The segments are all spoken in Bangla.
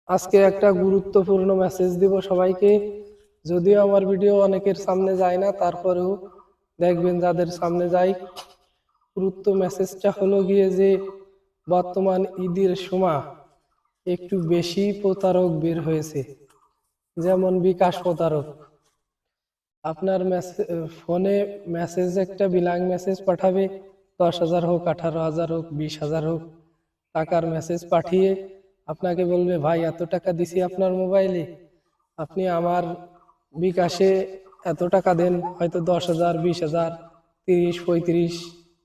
আজকে একটা গুরুত্বপূর্ণ মেসেজ দিব সবাইকে। যদিও আমার ভিডিও অনেকের সামনে যায় না, তারপরেও দেখবেন যাদের সামনে যায়। গুরুত্ব মেসেজটা হলো গিয়ে যে বর্তমান ঈদের সময় একটু বেশি প্রতারক বের হয়েছে, যেমন বিকাশ প্রতারক। আপনার ফোনে মেসেজ একটা বিলাং মেসেজ পাঠাবে, 10,000 হোক, 18,000 হোক, 20,000 হোক টাকার মেসেজ পাঠিয়ে আপনাকে বলবে, ভাই এত টাকা দিছি আপনার মোবাইলে, আপনি আমার বিকাশে এত টাকা দেন, হয়তো 10,000, 20,000, 30, 35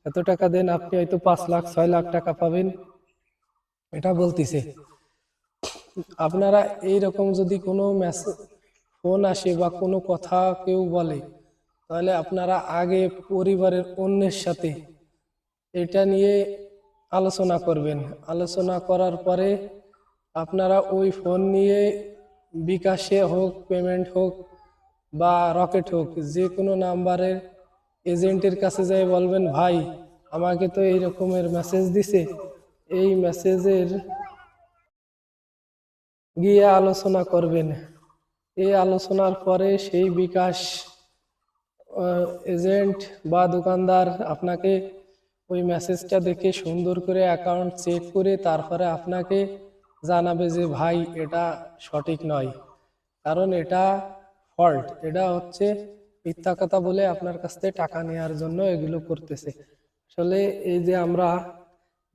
এত টাকা দেন, আপনি হয়তো 5 লাখ 6 লাখ টাকা পাবেন, এটা বলতিছে। আপনারা এইরকম যদি কোনো মেসেজ ফোন আসে বা কোনো কথা কেউ বলে, তাহলে আপনারা আগে পরিবারের অন্যের সাথে এটা নিয়ে আলোচনা করবেন। আলোচনা করার পরে আপনারা ওই ফোন নিয়ে বিকাশে হোক, পেমেন্ট হোক বা রকেট হোক, যে কোনো নাম্বারের এজেন্টের কাছে যাই বলবেন, ভাই আমাকে তো এই রকমের মেসেজ দিছে, এই মেসেজের গিয়ে আলোচনা করবেন। এই আলোচনার পরে সেই বিকাশ এজেন্ট বা দোকানদার আপনাকে ওই মেসেজটা দেখে সুন্দর করে অ্যাকাউন্ট চেক করে তারপরে আপনাকে জানাবে যে ভাই এটা সঠিক নয়, কারণ এটা ফল্ট, এটা হচ্ছে মিথ্যা কথা বলে আপনার কাছ থেকে টাকা নেওয়ার জন্য এগুলো করতেছে। আসলে এই যে আমরা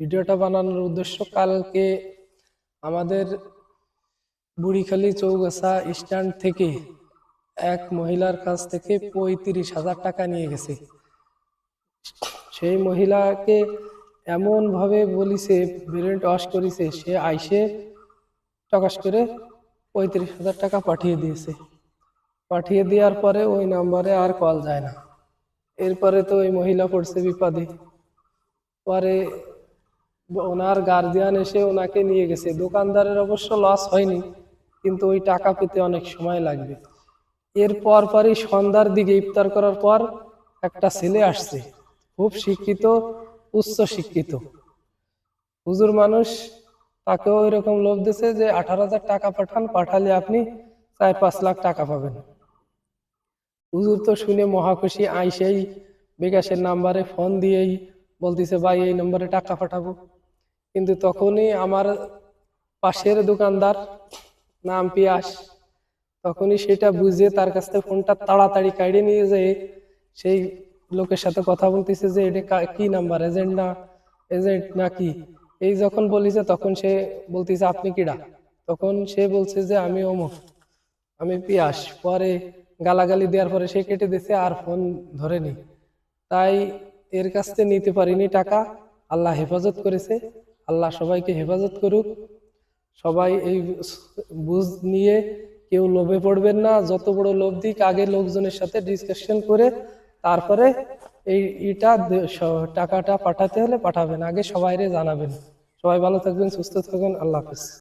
ভিডিওটা বানানোর উদ্দেশ্য, কালকে আমাদের বুড়িখালী চৌগাছা স্ট্যান্ড থেকে এক মহিলার কাছ থেকে 35,000 টাকা নিয়ে গেছে। সেই মহিলাকে এমন ভাবে বলিছে, ব্রেন ওয়াশ করিছে, সে আইসে টকাশ করে 35,000 টাকা পাঠিয়ে দিয়েছে। পাঠিয়ে দেওয়ার পরে ওই নাম্বারে আর কল যায় না। এরপরে তো ওই মহিলা পড়ছে বিপদে। পরে ওনার গার্জিয়ান এসে ওনাকে নিয়ে গেছে। দোকানদারের অবশ্য লস হয়নি, কিন্তু ওই টাকা পেতে অনেক সময় লাগবে। এর পরই সন্ধ্যার দিকে ইফতার করার পর একটা ছেলে আসছে, খুব শিক্ষিত, উচ্চ শিক্ষিত হুজুর মানুষ। তাকেও এরকম লোভ দিছে যে 18,000 টাকা পাঠান, পাঠালে আপনি 4-5 লাখ টাকা পাবেন। হুজুর তো শুনে মহা খুশি, আইসেই বিকাশের নাম্বারে ফোন দিয়েই বলতেছে, ভাই এই নম্বরে টাকা পাঠাবো। কিন্তু তখনই আমার পাশের দোকানদার, নাম পিয়াস, তখনই সেটা বুঝে তার কাছ থেকে ফোনটা তাড়াতাড়ি কাইড়ে নিয়ে যায় সেই লোকের সাথে কথা বলতেছে যে এটা কি নাম্বার, এজেন্ট না, এজেন্ট নাকি। এই যখন বলিছে তখন সে বলতেছে, আপনি কিডা? তখন সে বলছে যে আমি অমুক, আমি পিয়াস। পরে গালাগালি দেওয়ার পরে সে কেটে দিছে, আর ফোন ধরেনি। তাই এর কাছ থেকে নিতে পারিনি টাকা। আল্লাহ হেফাজত করেছে। আল্লাহ সবাইকে হেফাজত করুক। সবাই এই বুঝ নিয়ে কেউ লোভে পড়বেন না। যত বড় লোভ দিক, আগে লোকজনের সাথে ডিসকাশন করে তারপরে এইটা টাকাটা পাঠাতে হলে পাঠাবেন, আগে সবাইরে জানাবেন। সবাই ভালো থাকবেন, সুস্থ থাকবেন। আল্লাহ হাফেজ।